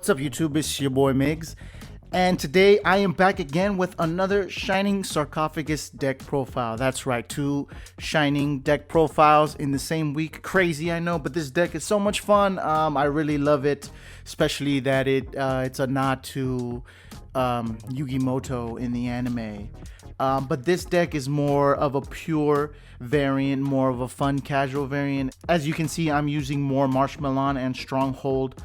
What's up, YouTube? It's your boy Migz, and today I am back again with another Shining Sarcophagus deck profile. That's right, 2 Shining deck profiles in the same week. Crazy, I know, but this deck is so much fun. I really love it, especially that it's a nod to Yugi in the anime. But this deck is more of a pure variant, more of a fun casual variant. As you can see, I'm using MOREMARSHMALLON and Stronghold,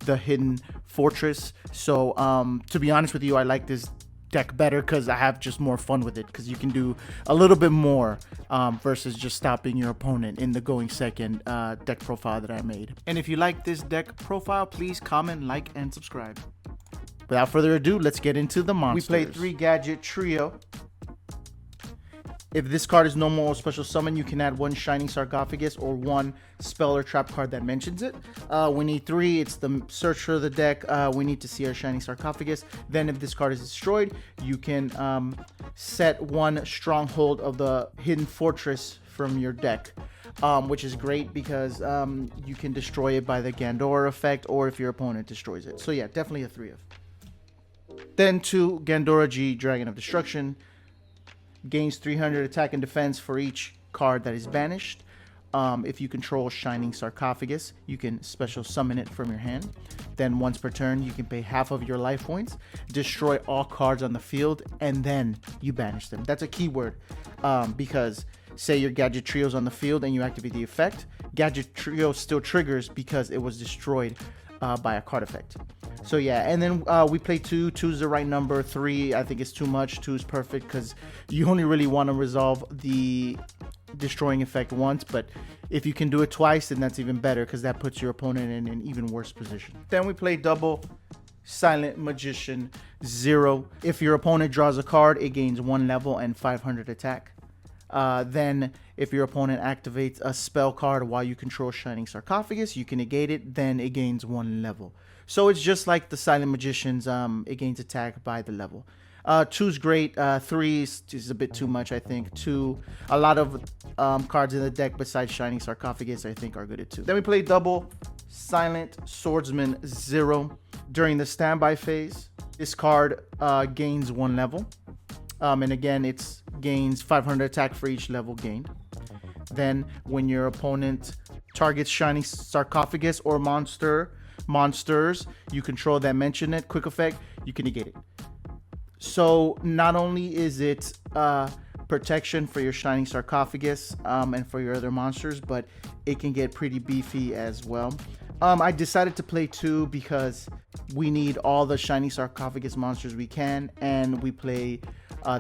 the Hidden Fortress. So to be honest with you, I like this deck better because I have just more fun with it, because you can do a little bit more versus just stopping your opponent in the going second deck profile that I made. And if you like this deck profile, please comment, like, and subscribe. Without further ado, let's get into the monsters. We play 3 Gadget Trio. If this card is normal or special summon, you can add 1 Shining Sarcophagus or 1 spell or trap card that mentions it. We need 3. It's the searcher of the deck. We need to see our Shining Sarcophagus. Then if this card is destroyed, you can set 1 Stronghold of the Hidden Fortress from your deck, which is great because you can destroy it by the Gandora effect or if your opponent destroys it. So yeah, definitely a 3 of. Then 2 Gandora G, Dragon of Destruction. Gains 300 attack and defense for each card that is banished. If you control Shining Sarcophagus, you can special summon it from your hand. Then once per turn, you can pay half of your life points, destroy all cards on the field, and then you banish them. That's a keyword because say your Gadget Trio's on the field and you activate the effect, Gadget Trio still triggers because it was destroyed by a card effect. So yeah, and then we play 2. 2 is the right number. 3, I think, is too much. 2 is perfect because you only really want to resolve the destroying effect once, but if you can do it twice, then that's even better because that puts your opponent in an even worse position. Then we play double Silent Magician 0. If your opponent draws a card, it gains 1 level and 500 attack. Then if your opponent activates a spell card while you control Shining Sarcophagus, you can negate it, then it gains 1 level. So it's just like the Silent Magicians, it gains attack by the level. 2 is great. 3 is a bit too much, I think. 2, a lot of cards in the deck besides Shining Sarcophagus, I think, are good at 2. Then we play double Silent Swordsman 0. During the standby phase, this card gains 1 level. And again, it gains 500 attack for each level gained. Then when your opponent targets Shining Sarcophagus or monsters you control that mention it, quick effect, you can negate it. So not only is it protection for your Shining Sarcophagus and for your other monsters, but it can get pretty beefy as well. I decided to play 2 because we need all the Shining Sarcophagus monsters we can, and we play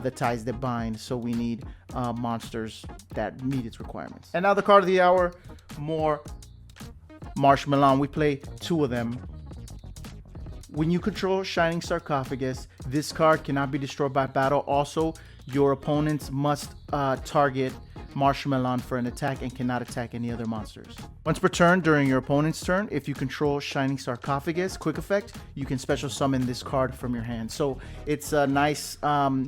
the Ties That Bind, so we need monsters that meet its requirements. And now the card of the hour, MOREMARSHMALLON. We play 2 of them. When you control Shining Sarcophagus, this card cannot be destroyed by battle. Also, your opponents must target MOREMARSHMALLON for an attack and cannot attack any other monsters. Once per turn during your opponent's turn, if you control Shining Sarcophagus, quick effect, you can special summon this card from your hand. So it's a nice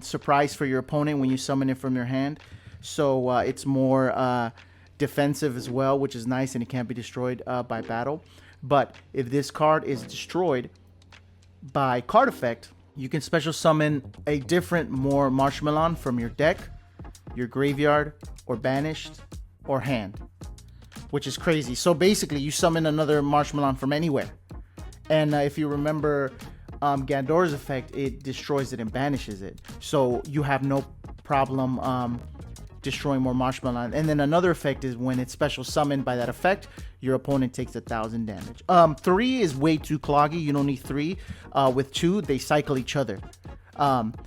surprise for your opponent when you summon it from your hand. So it's more defensive as well, which is nice, and it can't be destroyed by battle. But if this card is destroyed by card effect, you can special summon a different MOREMARSHMALLON from your deck, your graveyard, or banished, or hand, which is crazy. So basically, you summon another MOREMARSHMALLON from anywhere. And if you remember Gandora's effect, it destroys it and banishes it. So you have no problem destroying MOREMARSHMALLON. And then another effect is when it's special summoned by that effect, your opponent takes 1,000 damage. 3 is way too cloggy. You don't need 3. With 2, they cycle each other.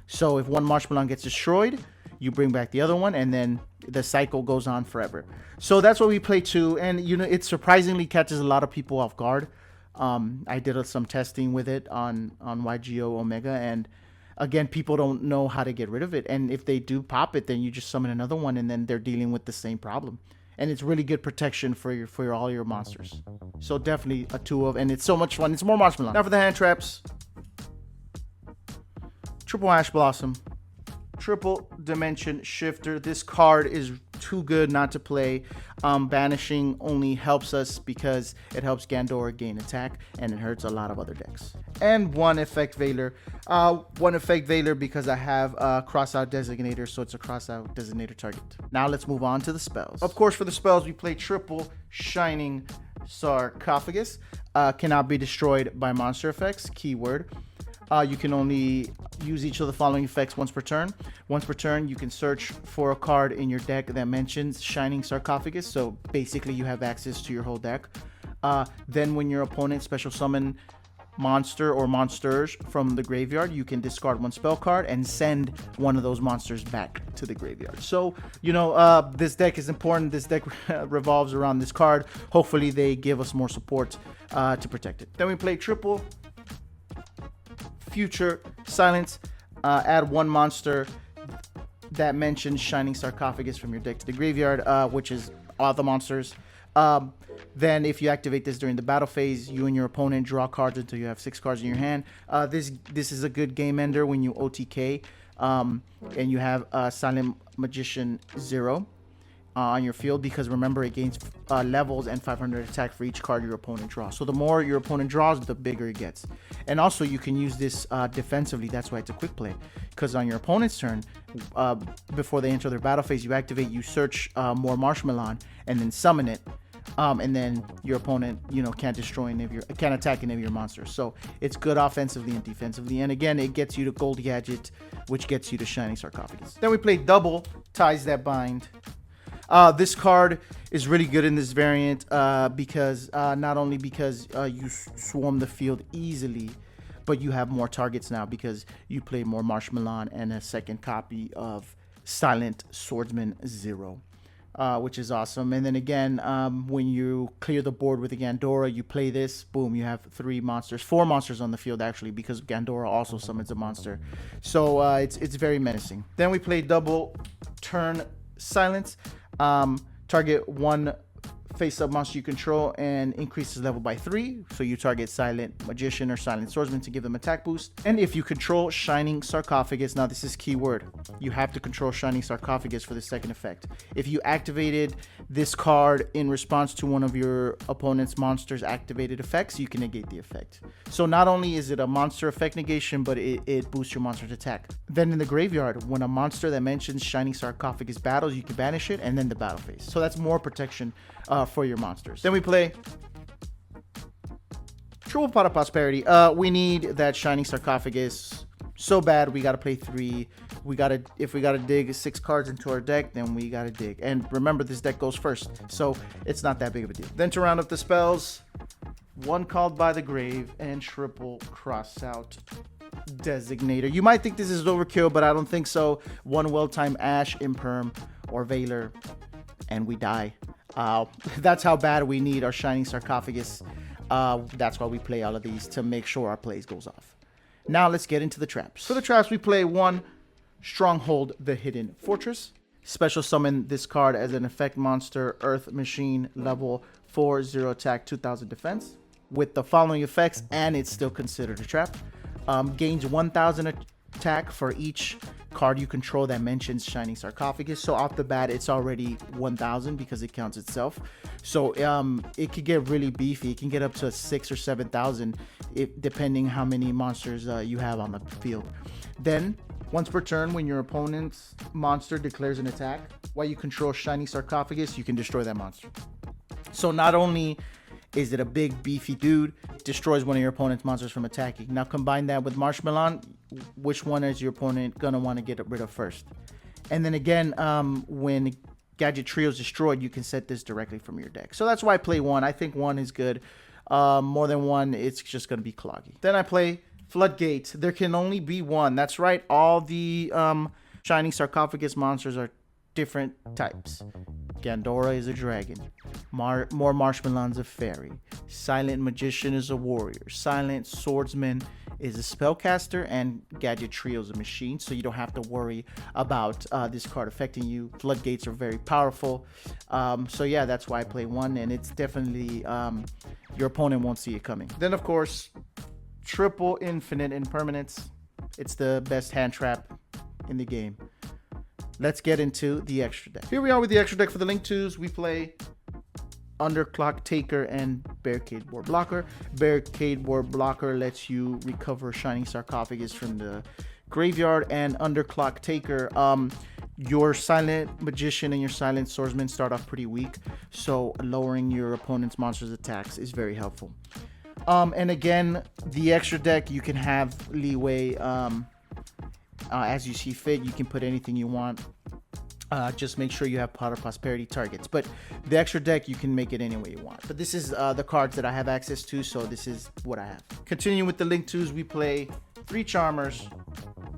So if one MOREMARSHMALLON gets destroyed, you bring back the other one, and then the cycle goes on forever. So that's what we play 2, and you know, it surprisingly catches a lot of people off guard. I did some testing with it on YGO Omega, and again, people don't know how to get rid of it. And if they do pop it, then you just summon another one, and then they're dealing with the same problem. And it's really good protection for all your monsters. So definitely a 2 of, and it's so much fun. It's MOREMARSHMALLON. Now for the hand traps. Triple Ash Blossom. Triple Dimension Shifter. This card is too good not to play. Banishing only helps us because it helps Gandora gain attack, and it hurts a lot of other decks. And one effect Veiler. One effect Veiler because I have a crossout designator, so it's a crossout designator target. Now let's move on to the spells. Of course, for the spells, we play triple Shining Sarcophagus. Cannot be destroyed by monster effects, keyword. You can only use each of the following effects once per turn. Once per turn, you can search for a card in your deck that mentions Shining Sarcophagus. So basically, you have access to your whole deck. Then when your opponent special summon monster or monsters from the graveyard, you can discard one spell card and send one of those monsters back to the graveyard. So, you know, this deck is important. This deck revolves around this card. Hopefully, they give us more support to protect it. Then we play triple Future Silence. Add one monster that mentions Shining Sarcophagus from your deck to the graveyard, which is all the monsters. Then if you activate this during the battle phase, you and your opponent draw cards until you have 6 cards in your hand. This is a good game ender when you OTK and you have Silent Magician 0 on your field, because remember, it gains levels and 500 attack for each card your opponent draws. So the more your opponent draws, the bigger it gets. And also you can use this defensively. That's why it's a quick play, because on your opponent's turn, before they enter their battle phase, you activate, you search MOREMARSHMALLON and then summon it. And then your opponent, you know, can't attack any of your monsters. So it's good offensively and defensively. And again, it gets you to Gold Gadget, which gets you to Shining Sarcophagus. Then we play double Ties That Bind. This card is really good in this variant because not only because you swarm the field easily, but you have more targets now because you play MOREMARSHMALLON and a second copy of Silent Swordsman 0. Which is awesome. And then again, when you clear the board with a Gandora, you play this, boom, you have 4 monsters on the field actually, because Gandora also summons a monster. So it's very menacing. Then we play double Turn Silence. Target one face-up monster you control and increases level by 3. So you target Silent Magician or Silent Swordsman to give them attack boost. And if you control Shining Sarcophagus, now this is keyword, you have to control Shining Sarcophagus for the second effect. If you activated this card in response to one of your opponent's monster's activated effects, you can negate the effect. So not only is it a monster effect negation, but it boosts your monster's attack. Then in the graveyard, when a monster that mentions Shining Sarcophagus battles, you can banish it, and then the battle phase. So that's more protection for your monsters. Then we play Triple Pot of Prosperity. We need that Shining Sarcophagus so bad. We gotta play 3. If we gotta dig 6 cards into our deck, then we gotta dig. And remember, this deck goes first, so it's not that big of a deal. Then to round up the spells, one Called by the Grave and triple Crossout Designator. You might think this is overkill, but I don't think so. One Well-Timed Ash, Imperm, or Veiler, and we die. That's how bad we need our Shining Sarcophagus. That's why we play all of these, to make sure our plays goes off. Now let's get into the traps. For the traps, we play 1 Stronghold the Hidden Fortress. Special summon this card as an effect monster, Earth Machine, level 4, 0 attack, 2000 defense. With the following effects, and it's still considered a trap. Gains 1000 attack for each card you control that mentions Shining Sarcophagus. So off the bat, it's already 1000 because it counts itself. So it could get really beefy. It can get up to 6,000 or 7,000 depending how many monsters you have on the field. Then once per turn, when your opponent's monster declares an attack while you control Shining Sarcophagus, you can destroy that monster. So not only is it a big beefy dude, it destroys one of your opponent's monsters from attacking. Now combine that with Marshmallow, which one is your opponent gonna want to get rid of first? And then again, when Gadget Trio is destroyed, you can set this directly from your deck. So that's why I play 1. I think 1 is good. More than 1, it's just gonna be cloggy. Then I play Floodgates. There can only be 1. That's right. All the Shining Sarcophagus monsters are different types. Gandora is a dragon. MOREMARSHMALLON's a fairy. Silent Magician is a warrior. Silent Swordsman is a spellcaster, and Gadget Trio is a machine, so you don't have to worry about this card affecting you. Floodgates are very powerful. So yeah, that's why I play 1, and it's definitely your opponent won't see it coming. Then of course, triple Infinite Impermanence. It's the best hand trap in the game. let's get into the extra deck. Here we are with the extra deck. For the Link 2s, we play Underclock Taker and Barricade Board Blocker. Barricade Board Blocker lets you recover Shining Sarcophagus from the graveyard, and Underclock Taker, your Silent Magician and your Silent Swordsman start off pretty weak, so lowering your opponent's monster's attacks is very helpful. And again, the extra deck, you can have leeway as you see fit. You can put anything you want. Just make sure you have Pot of Prosperity targets. But the extra deck, you can make it any way you want. But this is the cards that I have access to, so this is what I have. Continuing with the Link 2s, we play 3 Charmers,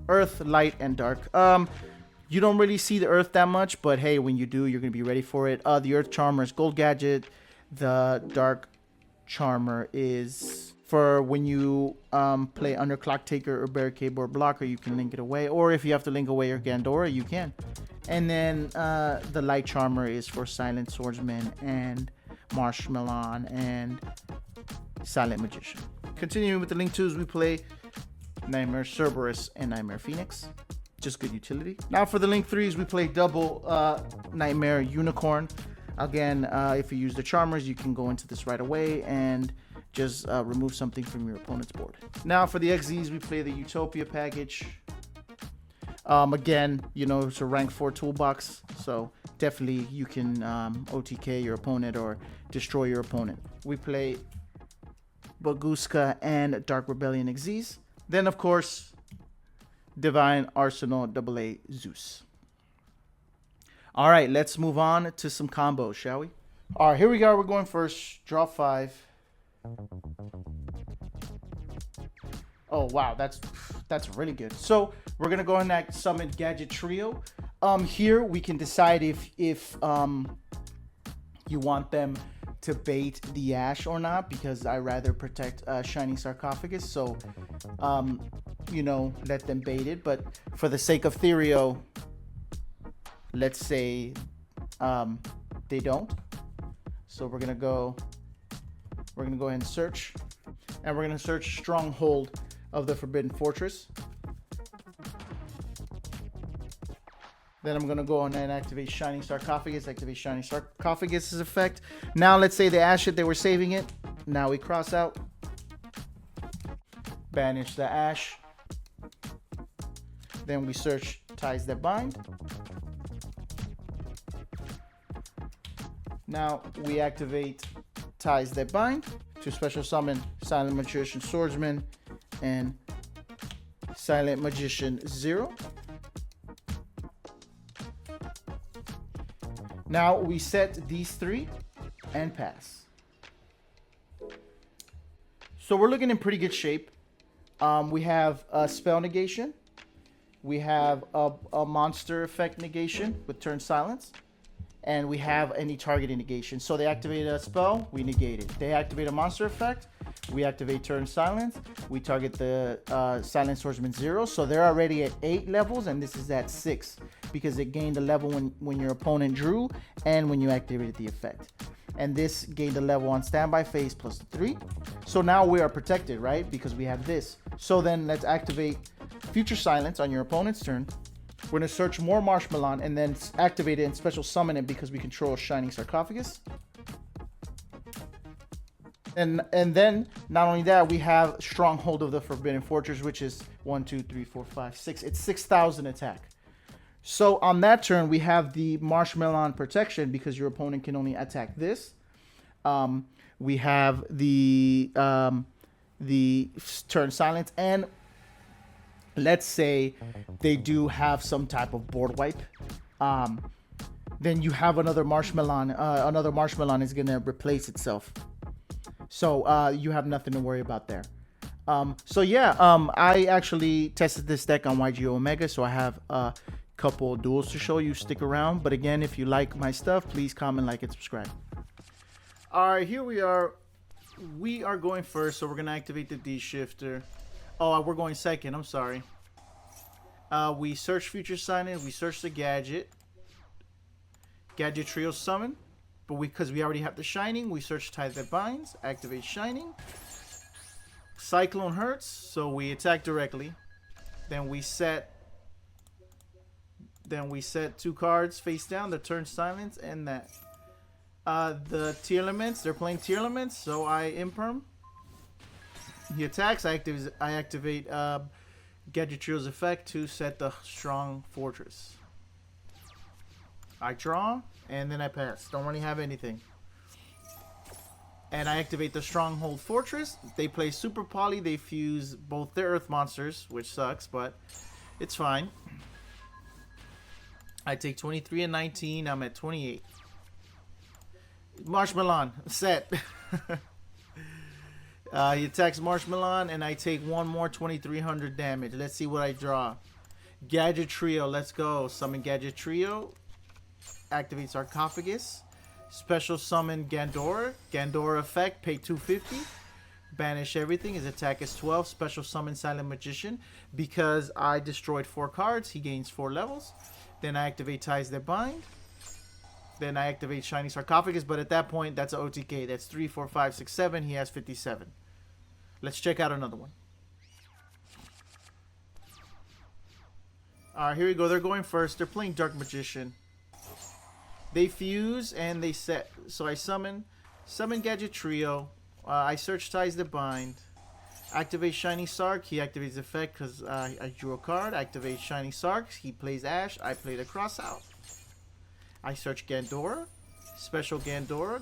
Earth, Light, and Dark. You don't really see the Earth that much, but hey, when you do, you're going to be ready for it. The Earth Charmer is Gold Gadget. The Dark Charmer is for when you play Underclock Taker or Barricade Board Blocker, you can link it away. Or if you have to link away your Gandora, you can. And then the Light Charmer is for Silent Swordsman and Marshmallon and Silent Magician. Continuing with the Link 2s, we play Nightmare Cerberus and Nightmare Phoenix. Just good utility. Now for the Link 3s, we play double Nightmare Unicorn. Again, if you use the Charmers, you can go into this right away and just remove something from your opponent's board. Now for the XZs, we play the Utopia package. Again, you know, it's a rank 4 toolbox, so definitely you can OTK your opponent or destroy your opponent. We play Baguska and Dark Rebellion XZs. Then, of course, Divine Arsenal AA Zeus. All right, let's move on to some combos, shall we? All right, here we go. We're going first. Draw 5. Oh, wow, that's really good. So we're going to go ahead and summon Gadget Trio. Here we can decide if you want them to bait the Ash or not, because I rather protect Shining Sarcophagus. So, you know, let them bait it. But for the sake of Therio, let's say they don't. So we're gonna go ahead and search, and we're gonna search Stronghold of the Forbidden Fortress. Then I'm gonna go on and activate Shining Sarcophagus. Activate Shining Sarcophagus's effect. Now let's say they Ash it, they were saving it. Now we cross out, banish the Ash. Then we search Ties That Bind. Now we activate Ties That Bind to special summon Silent Magician Swordsman and Silent Magician 0. Now we set these 3 and pass. So we're looking in pretty good shape. We have a spell negation. We have a monster effect negation with turn silence. And we have any targeting negation. So they activate a spell, we negate it. They activate a monster effect, we activate turn silence. We target the Silent Swordsman 0. So they're already at 8 levels, and this is at 6 because it gained a level when your opponent drew and when you activated the effect. And this gained a level on standby phase plus 3. So now we are protected, right? Because we have this. So then let's activate Future Silence on your opponent's turn. We're going to search MOREMARSHMALLON and then activate it and special summon it because we control Shining Sarcophagus. And then, not only that, we have Stronghold of the Forbidden Fortress, which is 1, 2, 3, 4, 5, 6. It's 6,000 attack. So on that turn, we have the Marshmallon protection because your opponent can only attack this. We have the turn silence, and let's say they do have some type of board wipe. Then you have another Marshmallon. Another Marshmallon is gonna replace itself. So you have nothing to worry about there. So yeah, I actually tested this deck on YGO Omega, so I have a couple duels to show you. Stick around. But again, if you like my stuff, please comment, like, and subscribe. All right, here we are. We are going first, so we're gonna activate the D shifter. Oh, we're going second. I'm sorry. We search Future Silence. We search the Gadget. Gadget Trio summon. But because we already have the Shining, we search Ties That Binds. Activate Shining. Cyclone hurts, so we attack directly. Then we set Then we set 2 cards face down, the turn silence, and that. The tier elements, they're playing tier elements, so I imperm. He attacks, I activate Gadget Trio's effect to set the strong fortress. I draw, and then I pass. Don't really have anything. And I activate the Stronghold Fortress. They play Super Poly. They fuse both their Earth monsters, which sucks, but it's fine. I take 23 and 19. I'm at 28. Marshmallon, set. He attacks Marshmallon, and I take 1 more 2300 damage. Let's see what I draw. Gadget Trio, let's go. Summon Gadget Trio. Activate Sarcophagus. Special summon Gandora. Gandora effect, pay 250. Banish everything. His attack is 12. Special summon Silent Magician. Because I destroyed 4 cards, he gains 4 levels. Then I activate Ties That Bind. Then I activate Shining Sarcophagus, but at that point, that's an OTK. That's 3, 4, 5, 6, 7. He has 57. Let's check out another one. Alright, here we go. They're going first. They're playing Dark Magician. They fuse and they set. So I summon Gadget Trio. I search Ties That Bind. Activate Shining Sark. He activates the effect because I drew a card. Activate Shining Sark. He plays Ash. I play the cross out. I search Gandora. Special Gandora.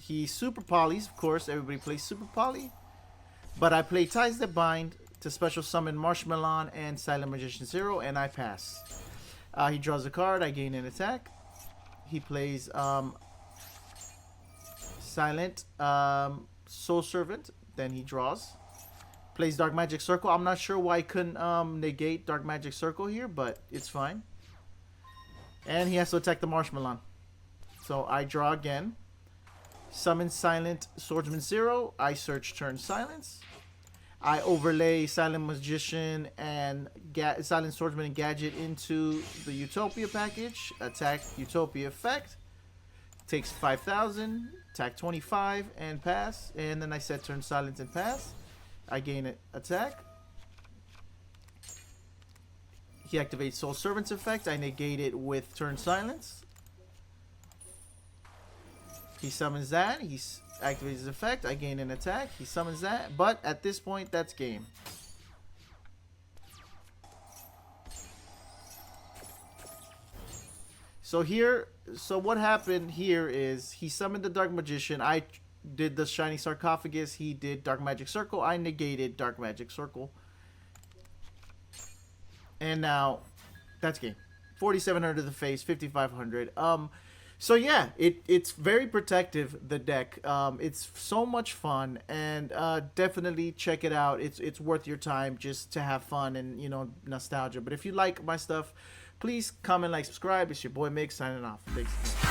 He super polys, of course. Everybody plays super poly. But I play Ties That Bind to special summon Marshmallon and Silent Magician 0, and I pass. He draws a card. I gain an attack. He plays Silent Soul Servant. Then he draws. Plays Dark Magic Circle. I'm not sure why I couldn't negate Dark Magic Circle here, but it's fine. And he has to attack the Marshmallon. So I draw again. Summon Silent Swordsman 0. I search turn silence. I overlay Silent Magician and Silent Swordsman and Gadget into the Utopia package. Attack Utopia effect. Takes 5,000. Attack 25 and pass. And then I set turn silence and pass. I gain an attack. He activates Soul Servant's effect. I negate it with turn silence. He summons that. He activates his effect. I gain an attack. He summons that. But at this point, that's game. So what happened here is he summoned the Dark Magician. I did the Shining Sarcophagus. He did Dark Magic Circle. I negated Dark Magic Circle. And now, that's game. 4,700 to the face, 5,500. So yeah, it's very protective, the deck. It's so much fun, and definitely check it out. It's worth your time just to have fun and, you know, nostalgia. But if you like my stuff, please comment, like, subscribe. It's your boy Migz signing off. Thanks.